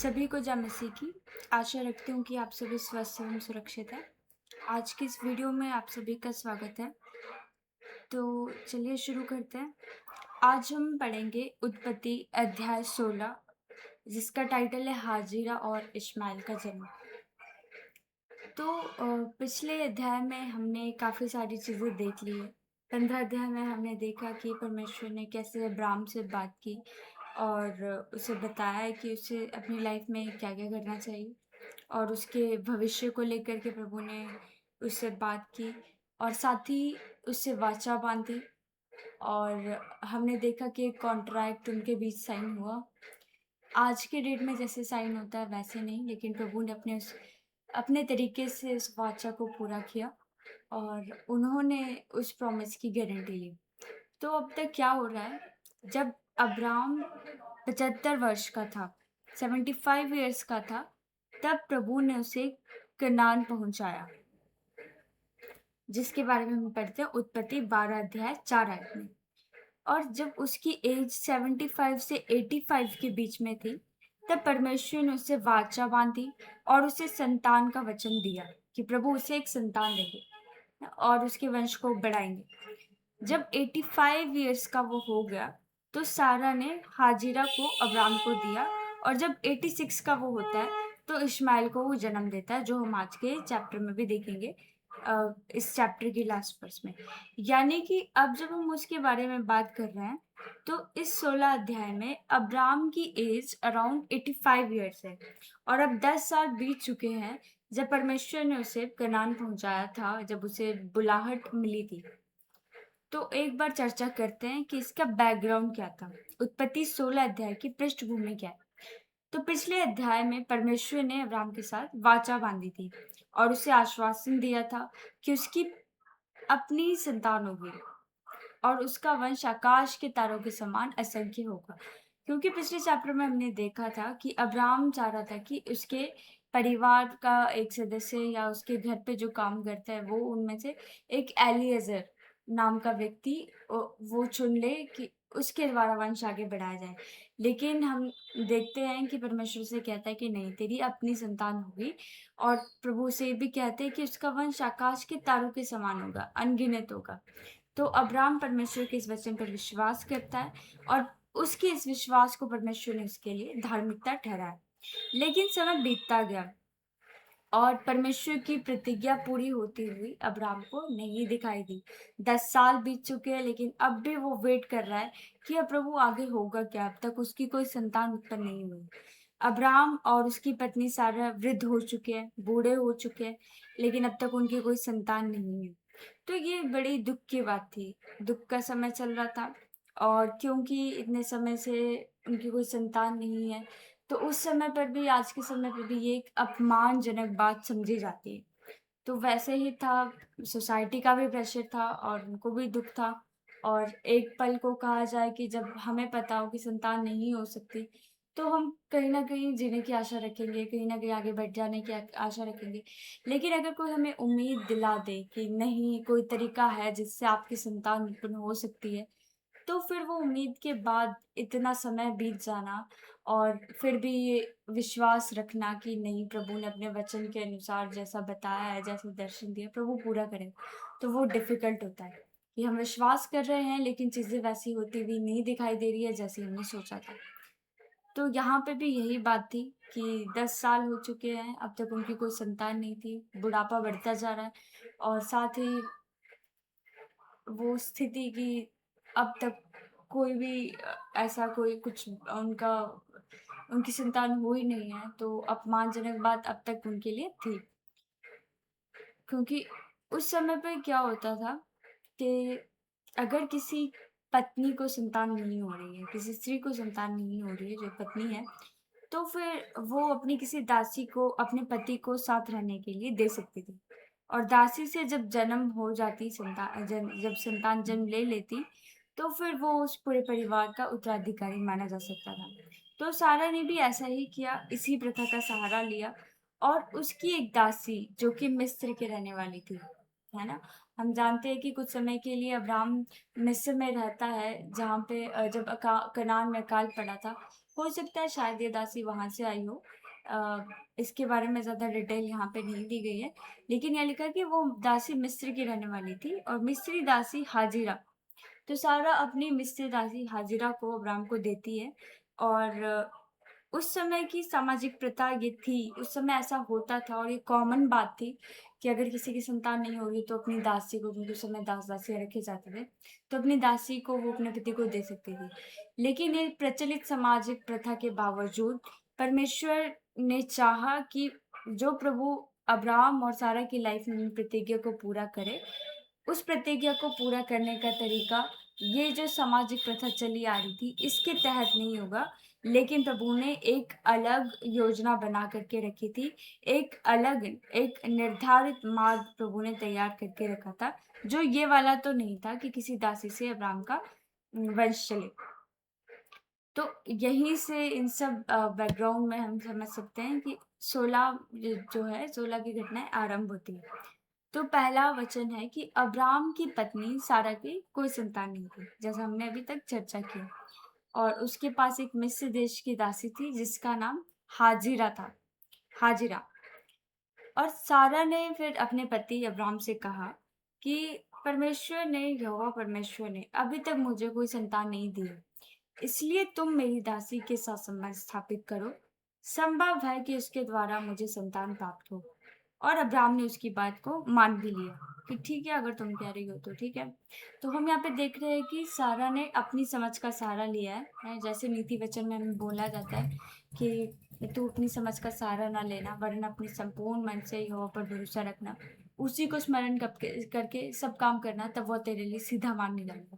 सभी को जय मसीह की। आशा रखती हूँ कि आप सभी स्वस्थ एवं सुरक्षित हैं। आज की इस वीडियो में आप सभी का स्वागत है। तो चलिए शुरू करते हैं। आज हम पढ़ेंगे उत्पत्ति अध्याय 16, जिसका टाइटल है हाजिरा और इश्माएल का जन्म। तो पिछले अध्याय में हमने काफ़ी सारी चीज़ें देख ली है। 15 अध्याय में हमने देखा कि परमेश्वर ने कैसे अब्राहम से बात की और उसे बताया कि उसे अपनी लाइफ में क्या-क्या करना चाहिए, और उसके भविष्य को लेकर के प्रभु ने उससे बात की और साथ ही उससे वाचा बांधी। और हमने देखा कि एक कॉन्ट्रैक्ट उनके बीच साइन हुआ। आज के डेट में जैसे साइन होता है वैसे नहीं, लेकिन प्रभु ने अपने तरीके से उस वाचा को पूरा किया और उन्होंने उस प्रॉमिस की गारंटी ली। तो अब तक क्या हो रहा है, जब अब्राहम 75 वर्ष का था, 75 ईयर्स का था, तब प्रभु ने उसे कनान पहुंचाया, जिसके बारे में हम पढ़ते हैं उत्पत्ति 12 अध्याय 4 आयत में। और जब उसकी एज 75 से 85 के बीच में थी, तब परमेश्वर ने उससे वाचा बांधी और उसे संतान का वचन दिया कि प्रभु उसे एक संतान देंगे और उसके वंश को बढ़ाएंगे। जब 85 ईयर्स का वो हो गया, तो सारा ने हाजिरा को अब्राम को दिया, और जब 86 का वो होता है, तो इश्माएल को वो जन्म देता है, जो हम आज के चैप्टर में भी देखेंगे, इस चैप्टर की लास्ट वर्स में। यानी कि अब जब हम उसके बारे में बात कर रहे हैं, तो इस 16 अध्याय में अब्राम की एज अराउंड 85 ईयर्स है, और अब 10 साल बीत चुके हैं जब परमेश्वर ने उसे कनान पहुंचाया था, जब उसे बुलाहट मिली थी। तो एक बार चर्चा करते हैं कि इसका बैकग्राउंड क्या था, उत्पत्ति 16 अध्याय की पृष्ठभूमि क्या है। तो पिछले अध्याय में परमेश्वर ने अब्राम के साथ वाचा बांधी थी और उसे आश्वासन दिया था कि उसकी अपनी ही संतान होगी और उसका वंश आकाश के तारों के समान असंख्य होगा। क्योंकि पिछले चैप्टर में हमने देखा था कि अब्राहम चाह रहा था कि उसके परिवार का एक सदस्य या उसके घर पे जो काम करता है, वो उनमें से एक एलिएजर नाम का व्यक्ति वो चुन ले कि उसके द्वारा वंश आगे बढ़ाया जाए। लेकिन हम देखते हैं कि परमेश्वर से कहता है कि नहीं, तेरी अपनी संतान होगी, और प्रभु से भी कहते हैं कि उसका वंश आकाश के तारों के समान होगा, अनगिनत होगा। तो अब्राहम परमेश्वर के इस वचन पर विश्वास करता है, और उसके इस विश्वास को परमेश्वर ने उसके लिए धार्मिकता ठहराया। लेकिन समय बीतता गया और परमेश्वर की प्रतिज्ञा पूरी होती हुई अब्राहम को नहीं दिखाई दी। 10 साल बीत चुके हैं, लेकिन अब भी वो वेट कर रहा है कि अब प्रभु आगे होगा क्या। अब तक उसकी कोई संतान उत्पन्न नहीं हुई। अब्राहम और उसकी पत्नी सारा वृद्ध हो चुके हैं, बूढ़े हो चुके हैं, लेकिन अब तक उनकी कोई संतान नहीं है। तो ये बड़ी दुख की बात थी। दुख का समय चल रहा था, और क्योंकि इतने समय से उनकी कोई संतान नहीं है, तो उस समय पर भी, आज के समय पर भी, ये एक अपमानजनक बात समझी जाती है। तो वैसे ही था, सोसाइटी का भी प्रेशर था और उनको भी दुख था। और एक पल को कहा जाए कि जब हमें पता हो कि संतान नहीं हो सकती, तो हम कहीं न कहीं जीने की आशा रखेंगे, कहीं न कहीं आगे बढ़ जाने की आशा रखेंगे। लेकिन अगर कोई हमें उम्मीद दिला दे कि नहीं, कोई तरीका है जिससे आपकी संतान उत्पन्न हो सकती है, तो फिर वो उम्मीद के बाद इतना समय बीत जाना और फिर भी ये विश्वास रखना कि नहीं, प्रभु ने अपने वचन के अनुसार जैसा बताया है, जैसा दर्शन दिया, प्रभु पूरा करेगा, तो वो डिफ़िकल्ट होता है कि हम विश्वास कर रहे हैं, लेकिन चीज़ें वैसी होती हुई नहीं दिखाई दे रही है जैसी हमने सोचा था। तो यहाँ पे भी यही बात थी कि 10 साल हो चुके हैं, अब तक उनकी कोई संतान नहीं थी, बुढ़ापा बढ़ता जा रहा है, और साथ ही वो स्थिति कि अब तक कोई भी ऐसा कोई कुछ उनकी संतान हुई नहीं है, तो अपमानजनक बात अब तक उनके लिए थी। क्योंकि उस समय पे क्या होता था कि अगर किसी पत्नी को संतान नहीं हो रही है, किसी स्त्री को संतान नहीं हो रही है जो पत्नी है, तो फिर वो अपनी किसी दासी को अपने पति को साथ रहने के लिए दे सकती थी। और दासी से जब जन्म हो जाती जब संतान जन्म ले लेती, तो फिर वो उस पूरे परिवार का उत्तराधिकारी माना जा सकता था। तो सारा ने भी ऐसा ही किया, इसी प्रथा का सहारा लिया, और उसकी एक दासी जो कि मिस्र की रहने वाली थी, है ना? हम जानते हैं कि कुछ समय के लिए अब्राहम मिस्र में रहता है, जहाँ पे जब कनान में अकाल पड़ा था। हो सकता है शायद ये दासी वहाँ से आई हो। अ, इसके बारे में ज़्यादा डिटेल यहाँ पे नहीं दी गई है, लेकिन यहाँ लिखा है कि वो दासी मिस्र की रहने वाली थी और मिस्री दासी हाजिरा। तो सारा अपनी मिस्री दासी हाजिरा को अब्राहम को देती है और उस समय की सामाजिक प्रथा ये थी, उस समय ऐसा होता था और ये कॉमन बात थी कि अगर किसी की संतान नहीं होगी तो अपनी दासी को, क्योंकि उस समय दास-दासियाँ रखे जाते थे, तो अपनी दासी को वो अपने पति को दे सकती थी। लेकिन ये प्रचलित सामाजिक प्रथा के बावजूद परमेश्वर ने चाहा कि जो प्रभु अब्राहम और सारा की लाइफ में प्रतिज्ञा को पूरा करे, उस प्रतिज्ञा को पूरा करने का तरीका ये जो सामाजिक प्रथा चली आ रही थी, इसके तहत नहीं होगा, लेकिन प्रभु ने एक अलग योजना बना करके रखी थी। एक अलग, एक निर्धारित मार्ग प्रभु ने तैयार करके रखा था, जो ये वाला तो नहीं था कि किसी दासी से अब्राहम का वंश चले। तो यहीं से इन सब बैकग्राउंड में हम समझ सकते हैं कि 16 जो है 16 की घटनाएँ आरंभ होती है। तो पहला वचन है कि अब्राहम की पत्नी सारा की कोई संतान नहीं थी, जैसा हमने अभी तक चर्चा की। और उसके पास एक मिस्र देश की दासी थी जिसका नाम हाजिरा था, हाजिरा। और सारा ने फिर अपने पति अब्राहम से कहा कि परमेश्वर ने, यहोवा परमेश्वर ने अभी तक मुझे कोई संतान नहीं दी है, इसलिए तुम मेरी दासी के साथ संबंध स्थापित करो, संभव है कि उसके द्वारा मुझे संतान प्राप्त हो। और अब्राहम ने उसकी बात को मान भी लिया कि ठीक है, अगर तुम कह रही हो तो ठीक है। तो हम यहाँ पे देख रहे हैं कि सारा ने अपनी समझ का सहारा लिया है। जैसे नीति वचन में हमें बोला जाता है कि तू अपनी समझ का सहारा ना लेना, वरन अपने संपूर्ण मन से यहोवा पर भरोसा रखना, उसी को स्मरण करके सब काम करना, तब वो तेरे लिए सीधा मान निकलेगा।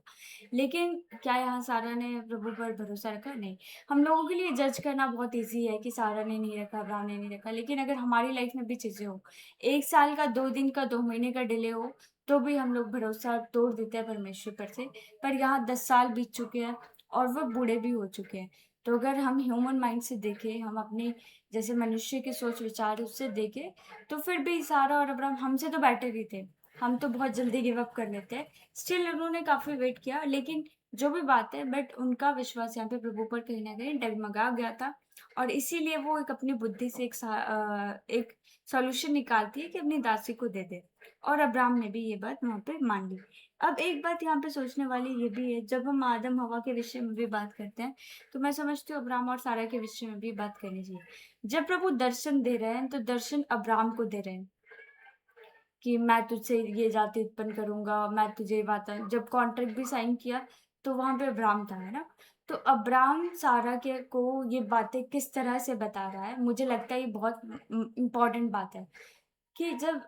लेकिन क्या यहाँ सारा ने प्रभु पर भरोसा रखा? नहीं। हम लोगों के लिए जज करना बहुत ईज़ी है कि सारा ने नहीं रखा, अब्राहम ने नहीं रखा। लेकिन अगर हमारी लाइफ में भी चीज़ें हो, 1 साल का, 2 दिन का, 2 महीने का डिले हो, तो भी हम लोग भरोसा तोड़ देते हैं परमेश्वर पर से। पर यहाँ 10 साल बीत चुके हैं और वो बूढ़े भी हो चुके हैं। तो अगर हम ह्यूमन माइंड से देखें, हम अपने जैसे मनुष्य के सोच-विचार उससे देखें, तो फिर भी सारा और अब्राहम हमसे तो बेटर ही थे। हम तो बहुत जल्दी गिव अप कर लेते हैं। स्टिल उन्होंने काफ़ी वेट किया, लेकिन जो भी बात है, बट उनका विश्वास यहाँ पे प्रभु पर कहीं न कहीं डगमगा गया था और इसीलिए वो एक अपनी बुद्धि से एक सॉल्यूशन निकालती है कि अपनी दासी को दे दे। और अब्राहम ने भी ये बात वहाँ पे मान ली। अब एक बात यहाँ पे सोचने वाली ये भी है, जब हम आदम हवा के विषय में भी बात करते हैं, तो मैं समझती हूँ अब्राहम और सारा के विषय में भी बात करनी चाहिए। जब प्रभु दर्शन दे रहे हैं, तो दर्शन अब्राहम को दे रहे हैं कि मैं तुझसे ये जाति उत्पन्न करूँगा, मैं तुझे ये बात, जब कॉन्ट्रैक्ट भी साइन किया, तो वहाँ पे अब्राहम था, है ना? तो अब्राहम सारा के को ये बातें किस तरह से बता रहा है, मुझे लगता है ये बहुत इम्पोर्टेंट बात है कि जब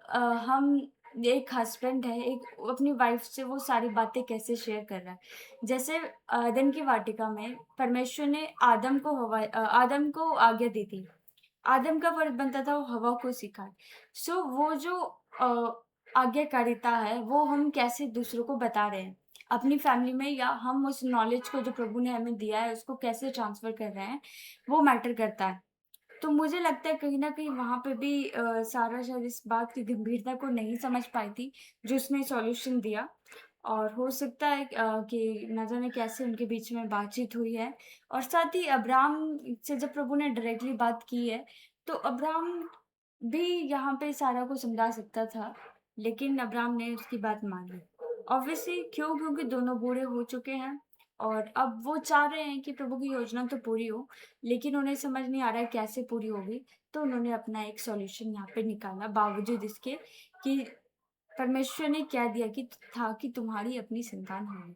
हम, एक हस्बैंड है, एक अपनी वाइफ से वो सारी बातें कैसे शेयर कर रहा है। जैसे एदेन की वाटिका में परमेश्वर ने आदम को आज्ञा दी थी। आदम का फर्ज बनता था वो हवा को सिखाए। सो वो जो आज्ञाकारिता है, वो हम कैसे दूसरों को बता रहे हैं, अपनी फैमिली में, या हम उस नॉलेज को जो प्रभु ने हमें दिया है उसको कैसे ट्रांसफर कर रहे हैं, वो मैटर करता है। तो मुझे लगता है कहीं न कहीं वहाँ पे भी सारा शायद इस बात की गंभीरता को नहीं समझ पाई थी, जो उसने सॉल्यूशन दिया। और हो सकता है कि ना जाने कैसे उनके बीच में बातचीत हुई है। और साथ ही अब्राहम से जब प्रभु ने डायरेक्टली बात की है, तो अब्राहम भी यहाँ पे सारा को समझा सकता था, लेकिन अब्राहम ने उसकी बात मान ली। ऑब्वियसली क्यों? क्योंकि दोनों बूढ़े हो चुके हैं और अब वो चाह रहे हैं कि प्रभु की योजना तो पूरी हो, लेकिन उन्हें समझ नहीं आ रहा है कैसे पूरी होगी। तो उन्होंने अपना एक सॉल्यूशन यहाँ पे निकाला, बावजूद इसके कि परमेश्वर ने कह दिया कि था कि तुम्हारी अपनी संतान होगी।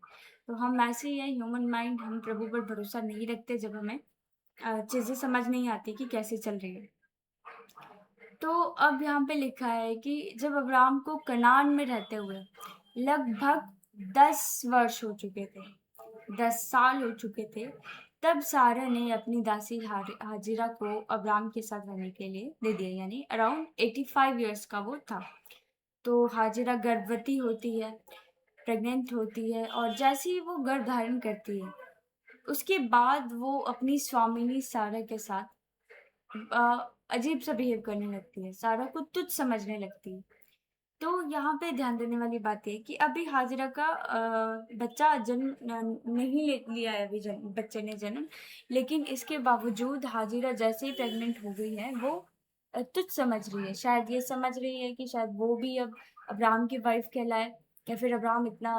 तो हम ऐसे ही हैं, ह्यूमन माइंड, हम प्रभु पर भरोसा नहीं रखते जब हमें चीज़ें समझ नहीं आती कि कैसे चल रही है। तो अब यहाँ पे लिखा है कि जब अब्राहम को कनान में रहते हुए लगभग 10 वर्ष हो चुके थे, 10 साल हो चुके थे, तब सारा ने अपनी दासी हाजिरा को अब्राहम के साथ रहने के लिए दे दिया, यानी अराउंड 85 इयर्स का वो था। तो हाजिरा गर्भवती होती है, प्रेग्नेंट होती है, और जैसे ही वो गर्भ धारण करती है, उसके बाद वो अपनी स्वामिनी सारा के साथ अजीब सा बिहेव करने लगती है, सारा को तुच्छ समझने लगती है। तो यहाँ पे ध्यान देने वाली बात ये है कि अभी हाजिरा का बच्चा जन्म नहीं लिया है, अभी बच्चे ने जन्म, लेकिन इसके बावजूद हाजिरा जैसे ही प्रेग्नेंट हो गई है वो तुच्छ समझ रही है, शायद ये समझ रही है कि शायद वो भी अब अब्राहम की वाइफ कहलाए, या फिर अब्राहम इतना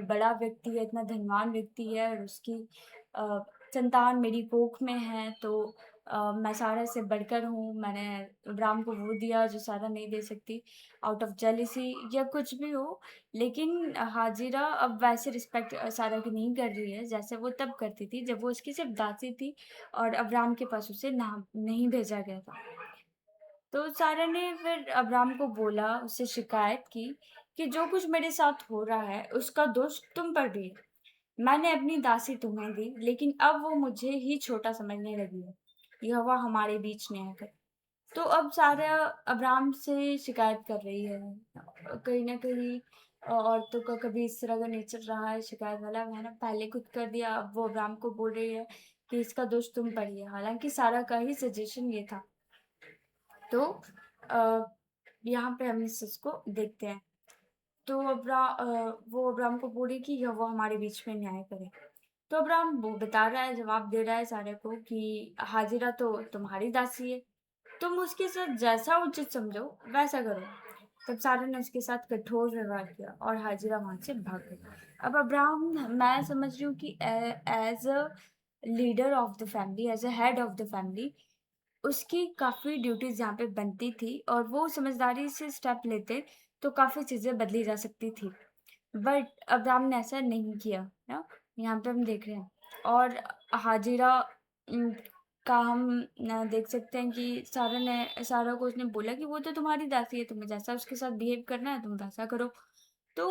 बड़ा व्यक्ति है, इतना धनवान व्यक्ति है और उसकी अ, संतान मेरी कोख में है, तो मैं सारा से बढ़कर हूँ, मैंने अब्राहम को वो दिया जो सारा नहीं दे सकती, आउट ऑफ जेलिसी या कुछ भी हो। लेकिन हाजिरा अब वैसे रिस्पेक्ट सारा की नहीं कर रही है जैसे वो तब करती थी जब वो उसकी सिर्फ दासी थी और अब्राहम के पास उसे ना नहीं भेजा गया था। तो सारा ने फिर अब्राहम को बोला, उससे शिकायत की कि जो कुछ मेरे साथ हो रहा है उसका दोष तुम पर भी है। मैंने अपनी दासी तुम्हें दी, लेकिन अब वो मुझे ही छोटा समझने लगी है। यहोवा हमारे बीच में आकर। तो अब सारा अब्राहम से शिकायत कर रही है। कहीं न कहीं औरतों का कभी इस तरह का नेचर रहा है शिकायत वाला, मैंने पहले खुद कर दिया, अब वो अब्राहम को बोल रही है कि इसका दोष तुम पर ही है। हालाँकि सारा का ही सजेशन ये था। तो अ, यहाँ पे हम इस चीज़ को देखते हैं। तो वो अब्राहम को बोली कि यहोवा हमारे बीच में न्याय करे। तो अब्राहम वो बता रहा है, जवाब दे रहा है सारे को कि हाजिरा तो तुम्हारी दासी है, तुम उसके साथ जैसा उचित समझो वैसा करो। तब सारा ने उसके साथ कठोर व्यवहार किया और हाजिरा वहां से भाग गई। अब अब्राहम, मैं समझ रही हूँ कि as a leader of the family, as a head of the family, उसकी काफ़ी ड्यूटीज़ यहाँ पे बनती थी और वो समझदारी से स्टेप लेते तो काफ़ी चीज़ें बदली जा सकती थी। बट अब्राहम ने ऐसा नहीं किया ना, यहाँ पे हम देख रहे हैं। और हाजिरा उम, का हम देख सकते हैं कि सारा को उसने बोला कि वो तो तुम्हारी दासी है, तुम्हें जैसा उसके साथ बिहेव करना है तुम वैसा करो। तो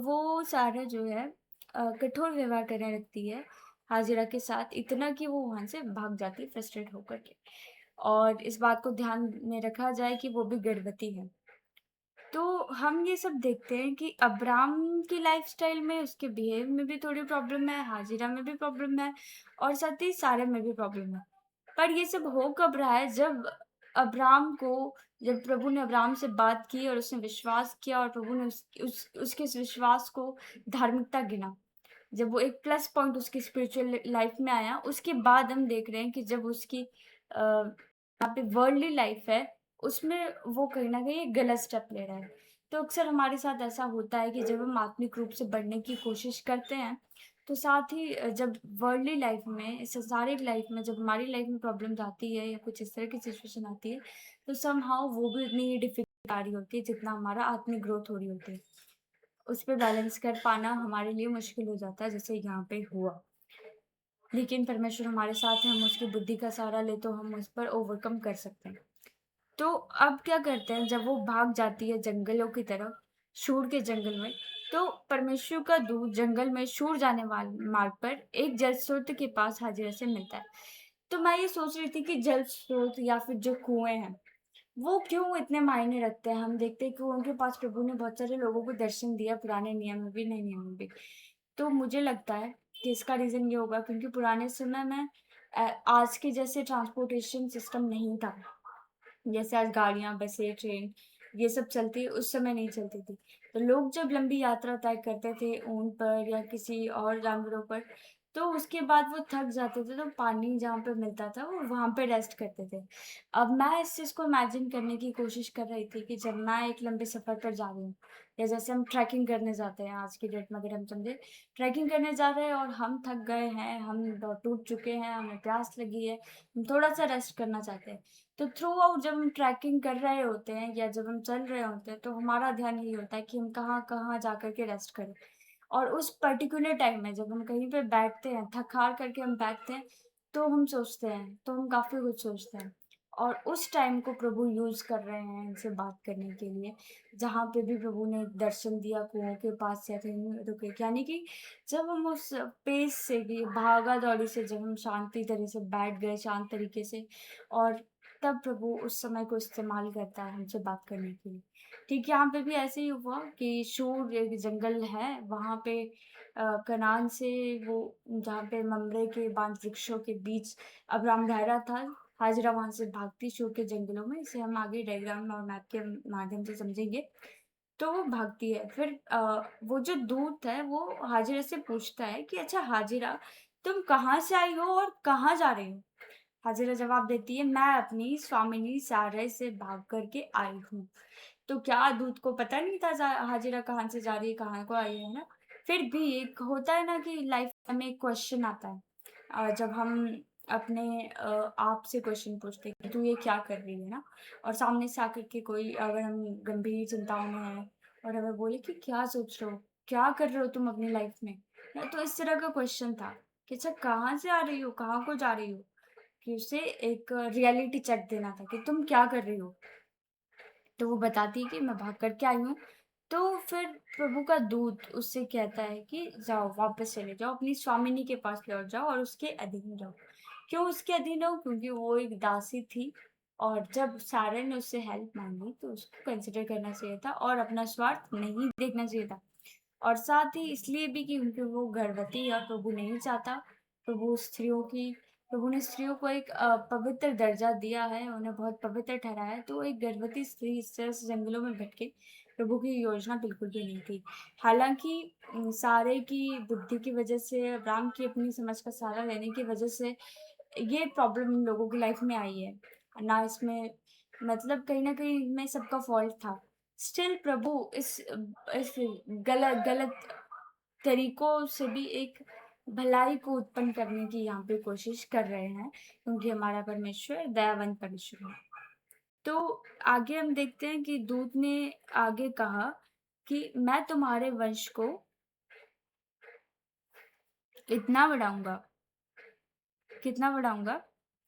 वो सारा जो है कठोर व्यवहार करने लगती है हाजिरा के साथ, इतना कि वो वहाँ से भाग जाती है फ्रस्ट्रेट होकर के। और इस बात को ध्यान में रखा जाए कि वो भी गर्भवती है। तो हम ये सब देखते हैं कि अब्राम की लाइफ़स्टाइल में, उसके बिहेव में भी थोड़ी प्रॉब्लम है, हाजिरा में भी प्रॉब्लम है और साथ ही सारे में भी प्रॉब्लम है। पर ये सब हो कब रहा है, अब्राम को जब प्रभु ने अब्राम से बात की और उसने विश्वास किया और प्रभु ने उसके इस विश्वास को धार्मिकता गिना। जब वो एक प्लस पॉइंट उसकी स्पिरिचुअल लाइफ़ में आया, उसके बाद हम देख रहे हैं कि जब उसकी यहाँ पे वर्ल्डली लाइफ है, उसमें वो कहीं न कहीं एक गलत स्टेप ले रहा है। तो अक्सर हमारे साथ ऐसा होता है कि जब हम आत्मिक रूप से बढ़ने की कोशिश करते हैं, तो साथ ही जब वर्ल्डली लाइफ में, संसारिक लाइफ में जब हमारी लाइफ में प्रॉब्लम्स आती है या कुछ इस तरह की सिचुएशन आती है, तो समहाउ वो भी उतनी ही डिफ़िकल्ट आ रही होती है जितना हमारा आत्मिक ग्रोथ हो रही होती है। उस पे बैलेंस कर पाना हमारे लिए मुश्किल हो जाता है, जैसे यहाँ पे हुआ। लेकिन परमेश्वर हमारे साथ है, हम उसकी बुद्धि का सहारा लें तो हम उस पर ओवरकम कर सकते हैं। तो अब क्या करते हैं, जब वो भाग जाती है जंगलों की तरफ, शूर के जंगल में, तो परमेश्वर का दूत जंगल में शूर जाने वाले मार्ग पर एक जल स्रोत के पास हाजिरा से मिलता है। तो मैं ये सोच रही थी कि जल स्रोत या फिर जो कुएँ हैं, वो क्यों इतने मायने रखते हैं? हम देखते हैं कि उनके पास प्रभु ने बहुत सारे लोगों को दर्शन दिया, पुराने नियम में भी, नए नियम में भी। तो मुझे लगता है कि इसका रीज़न ये होगा क्योंकि पुराने समय में आज के जैसे ट्रांसपोर्टेशन सिस्टम नहीं था। जैसे आज गाड़ियाँ, बसें, ट्रेन ये सब चलती है, उस समय नहीं चलती थी। तो लोग जब लंबी यात्रा तय करते थे ऊँट पर या किसी और जानवरों पर, तो उसके बाद वो थक जाते थे, तो पानी जहाँ पे मिलता था, वो वहाँ पे रेस्ट करते थे। अब मैं इस चीज़ को इमेजिन करने की कोशिश कर रही थी कि जब मैं एक लंबे सफ़र पर जा रही हूँ, या जैसे हम ट्रैकिंग करने जाते हैं आज की डेट में, अगर हम समझें, ट्रैकिंग करने जा रहे हैं और हम थक गए हैं, हम टूट चुके हैं, हमें प्यास लगी है, हम थोड़ा-सा रेस्ट करना चाहते हैं। तो थ्रू आउट जब हम ट्रैकिंग कर रहे होते हैं या जब हम चल रहे होते हैं, तो हमारा ध्यान यही होता है कि हम कहाँ-कहाँ जा कर के रेस्ट करें। और उस पर्टिकुलर टाइम में जब हम कहीं पे बैठते हैं, थक-हार करके हम बैठते हैं, तो हम सोचते हैं, तो हम काफ़ी कुछ सोचते हैं। और उस टाइम को प्रभु यूज़ कर रहे हैं इनसे बात करने के लिए, जहाँ पे भी प्रभु ने दर्शन दिया कुओं के पास से रुके। यानी कि जब हम उस पेस से, कि भागा-दौड़ी से जब हम शांति तरह से बैठ गए, शांत तरीके से, और तब प्रभु उस समय को इस्तेमाल करता है हमसे बात करने के लिए। ठीक यहाँ पे भी ऐसे ही हुआ कि शूर एक जंगल है, वहाँ पे कनान से वो, जहाँ पे ममरे के बांज वृक्षों के बीच अब्राम रह रहा था, हाजिरा वहाँ से भागती शूर के जंगलों में। इसे हम आगे डायग्राम और मैप के माध्यम से समझेंगे। तो वो भागती है। फिर वो जो दूत है वो हाजिरा से पूछता है कि अच्छा हाजिरा, तुम कहाँ से आई हो और कहाँ जा रही हो? हाजिरा जवाब देती है, मैं अपनी स्वामिनी सारै से भाग करके आई हूँ। तो क्या दूत को पता नहीं था हाजिरा कहाँ से जा रही है, कहाँ को आई है ना? फिर भी एक होता है ना कि लाइफ में एक क्वेश्चन आता है, जब हम अपने आप से क्वेश्चन पूछते हैं कि तू ये क्या कर रही है ना? और सामने से आकर के कोई, अगर हम गंभीर चिंताओं में हैं और हमें बोले कि क्या सोच रहे हो, क्या कर रहे हो तुम अपनी लाइफ में, ना? तो इस तरह का क्वेश्चन था कि अच्छा कहाँ से आ रही हो, कहाँ को जा रही हो, कि उसे एक रियलिटी चेक देना था कि तुम क्या कर रही हो। तो वो बताती है कि मैं भाग कर के आई हूँ। तो फिर प्रभु का दूत उससे कहता है कि जाओ, वापस चले जाओ, अपनी स्वामिनी के पास लौट जाओ और उसके अधीन रहो। क्यों उसके अधीन रहो? क्योंकि वो एक दासी थी और जब सारे ने उससे हेल्प मांगी तो उसको कंसिडर करना चाहिए था और अपना स्वार्थ नहीं देखना चाहिए था। और साथ ही इसलिए भी कि क्योंकि वो गर्भवती है और प्रभु नहीं चाहता, प्रभु स्त्रियों की प्रभु ने स्त्रियों को एक पवित्र दर्जा दिया है, उन्हें बहुत पवित्र ठहराया है। तो एक गर्भवती स्त्री इस तरह से जंगलों में भटके, प्रभु की योजना बिल्कुल भी नहीं थी। हालाँकि सारे की बुद्धि की वज़ह से, अब्राहम की अपनी समझ का सहारा लेने की वज़ह से ये प्रॉब्लम इन लोगों की लाइफ़ में आई है। ना इसमें मतलब कहीं न कहीं इनमें सबका फ़ॉल्ट था। स्टिल प्रभु इस गलत गलत तरीकों से भी एक भलाई को उत्पन्न करने की यहाँ पे कोशिश कर रहे हैं, क्योंकि हमारा परमेश्वर दयावंत परमेश्वर है। तो आगे हम देखते हैं कि दूत ने आगे कहा कि मैं तुम्हारे वंश को इतना बढ़ाऊँगा, कितना बढ़ाऊँगा?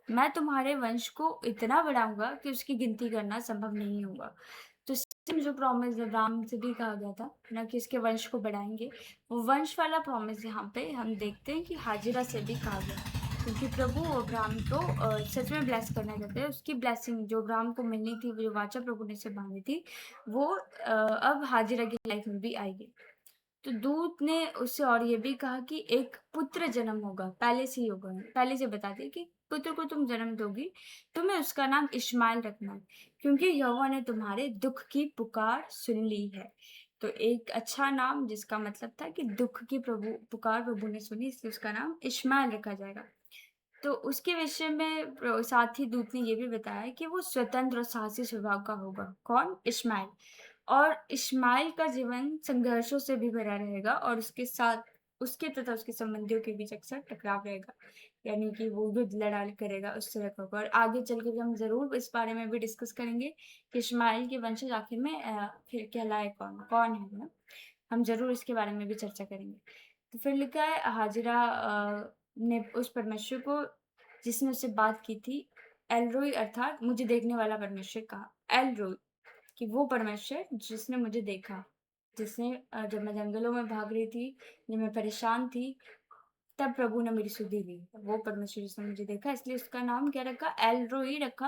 मैं तुम्हारे वंश को इतना बढ़ाऊँगा कि उसकी गिनती करना संभव नहीं होगा। तो सेम जो प्रॉमिस अब्राहम से भी कहा गया था ना कि इसके वंश को बढ़ाएँगे, वो वंश वाला प्रॉमिस यहाँ पे हम देखते हैं कि हाजिरा से भी कहा गया। क्योंकि प्रभु अब्राहम को सच में ब्लेस करना चाहते हैं। उसकी ब्लेसिंग जो अब्राहम को मिलनी थी, वो जो वाचा प्रभु ने उसे बाँधी थी, वो अब हाजिरा की लाइफ में भी आएगी। तो दूत ने उससे और ये भी कहा कि एक पुत्र जन्म होगा, पहले से ही होगा, पहले से बता दिया कि पुत्र को तुम जन्म दोगी, तुम्हें उसका नाम इश्माएल रखना है, क्योंकि यहोवा ने तुम्हारे दुख की पुकार सुन ली है। तो एक अच्छा नाम जिसका मतलब था कि दुख की पुकार प्रभु ने सुनी, इसलिए उसका नाम इश्माएल रखा जाएगा। तो उसके विषय में साथ ही दूत ने ये भी बताया कि वो स्वतंत्र और साहसी स्वभाव का होगा। कौन? इश्माएल। और इश्माएल का जीवन संघर्षों से भी भरा रहेगा और उसके साथ उसके तथा उसके संबंधियों के बीच अक्सर टकराव रहेगा। यानी कि वो युद्ध लड़ाई करेगा, उस तरह का होगा। और आगे चल के भी हम ज़रूर इस बारे में भी डिस्कस करेंगे कि इश्माएल के वंशज आखिर में फिर कहलाए कौन? कौन है ना? हम ज़रूर इसके बारे में भी चर्चा करेंगे। तो फिर लिखा है हाजिरा ने उस परमेश्वर को जिसने उससे बात की थी, एल-रोई अर्थात मुझे देखने वाला परमेश्वर कहा। एल-रोई कि वो परमेश्वर जिसने मुझे देखा, जिसने जब मैं जंगलों में भाग रही थी, जब मैं परेशान थी, तब प्रभु ने मेरी सुधि ली। वो परमेश्वर जिसने मुझे देखा, इसलिए उसका नाम क्या रखा? एल-रोई रखा,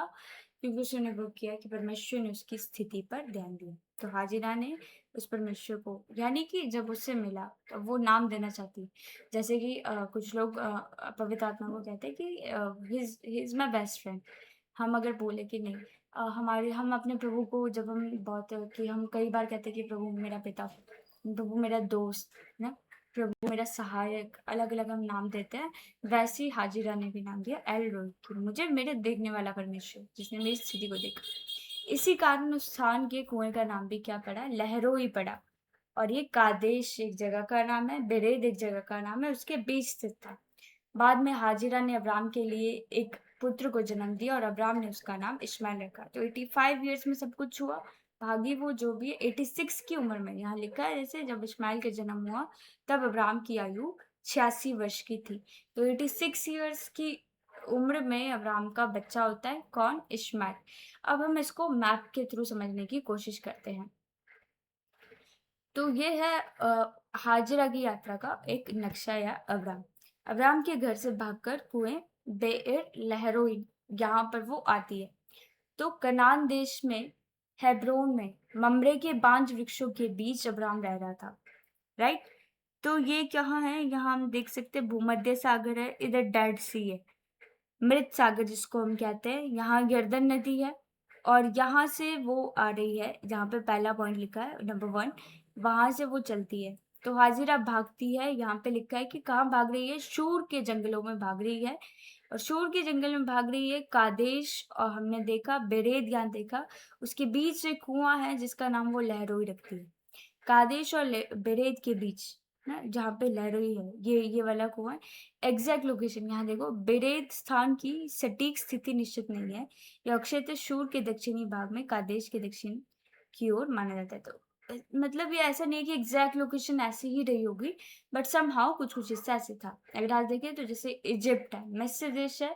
क्योंकि उसने अनुभव किया कि परमेश्वर ने उसकी स्थिति पर ध्यान दिया। तो हाजिरा ने उस परमेश्वर को, यानी कि जब उससे मिला, तो वो नाम देना चाहती। जैसे कि कुछ लोग पवित्र आत्मा को कहते हैं कि he is my best friend. हम अगर बोले कि नहीं, हम अपने प्रभु को जब हम बहुत कि हम कई बार कहते हैं कि प्रभु मेरा पिता, प्रभु मेरा दोस्त, है ना? प्रभु मेरा सहायक, अलग-अलग हम नाम देते हैं। वैसे ही हाजिरा ने भी नाम दिया एल-रोई कि मुझे मेरे देखने वाला परमेश्वर, जिसने मेरी स्थिति को देखा। इसी कारण उस स्थान के कुएँ का नाम भी क्या पड़ा? लहरोई पड़ा। और ये कादेश एक जगह का नाम है, बेरेद एक जगह का नाम है, उसके बीच स्थित था। बाद में हाजिरा ने अब्राम के लिए एक पुत्र को जन्म दिया और अब्राम ने उसका नाम इश्माएल रखा। तो 85 इयर्स में सब कुछ हुआ। भागी वो जो भी है 86 की उम्र में, यहाँ लिखा है जैसे जब इश्माएल का जन्म हुआ, तब अब्राम की आयु 86 वर्ष की थी। तो 86 इयर्स की उम्र में अब्राम का बच्चा होता है, कौन? इश्माएल। अब हम इसको मैप के थ्रू समझने की कोशिश करते हैं। तो ये है हाजिरा की यात्रा का एक नक्शा या अब्राम। अब्राम के घर से भागकर कुएं बेएर लहरोई यहाँ पर वो आती है। तो कनान देश में हेब्रोन में ममरे के बांज वृक्षों के बीच अब्राम रह रहा था, राइट? तो ये कहाँ है? यहाँ हम देख सकते हैं भूमध्य सागर है, इधर डेड सी है, मृत सागर जिसको हम कहते हैं। यहाँ यरदन नदी है और यहाँ से वो आ रही है, जहाँ पे पहला पॉइंट लिखा है नंबर 1, वहाँ से वो चलती है। तो हाजिरा भागती है, यहाँ पे लिखा है कि कहाँ भाग रही है? शूर के जंगलों में भाग रही है। और शूर के जंगल में भाग रही है कादेश, और हमने देखा बेरेद, यहाँ देखा उसके बीच एक कुआं है जिसका नाम वो लहरोई रखती है। कादेश और बेरेद के बीच ना, जहाँ पे लहरोई है, ये वाला कुआं है। एग्जैक्ट लोकेशन यहाँ देखो, बेरेद स्थान की सटीक स्थिति निश्चित नहीं है। यह अक्षय शूर के दक्षिणी भाग में कादेश के दक्षिण की ओर माना जाता है। तो मतलब ये ऐसा नहीं है कि एग्जैक्ट लोकेशन ऐसी ही रही होगी, बट समहाउ कुछ कुछ हिस्सा ऐसे था। अगर आप देखें तो जैसे इजिप्ट है, मिस्र देश है,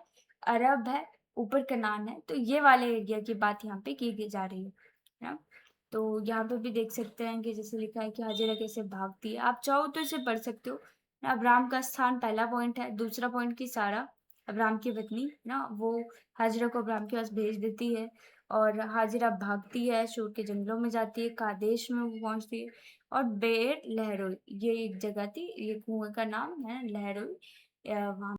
अरब है, ऊपर कनान है, तो ये वाले एरिया की बात यहाँ पे की जा रही है ना। तो यहाँ पे भी देख सकते हैं कि जैसे लिखा है कि हाजिरा कैसे भागती है। आप चाहो तो इसे पढ़ सकते हो। अब्राम का स्थान पहला पॉइंट है। दूसरा पॉइंट की सारा अब्राम की पत्नी ना, वो हाजिरा को अब्राम के पास भेज देती है, और हाजिरा भागती है, शूर के जंगलों में जाती है, कादेश में वो पहुंचती है। और बेर लहरोई, ये एक जगह थी, ये कुएं का नाम है लहरोई, वहाँ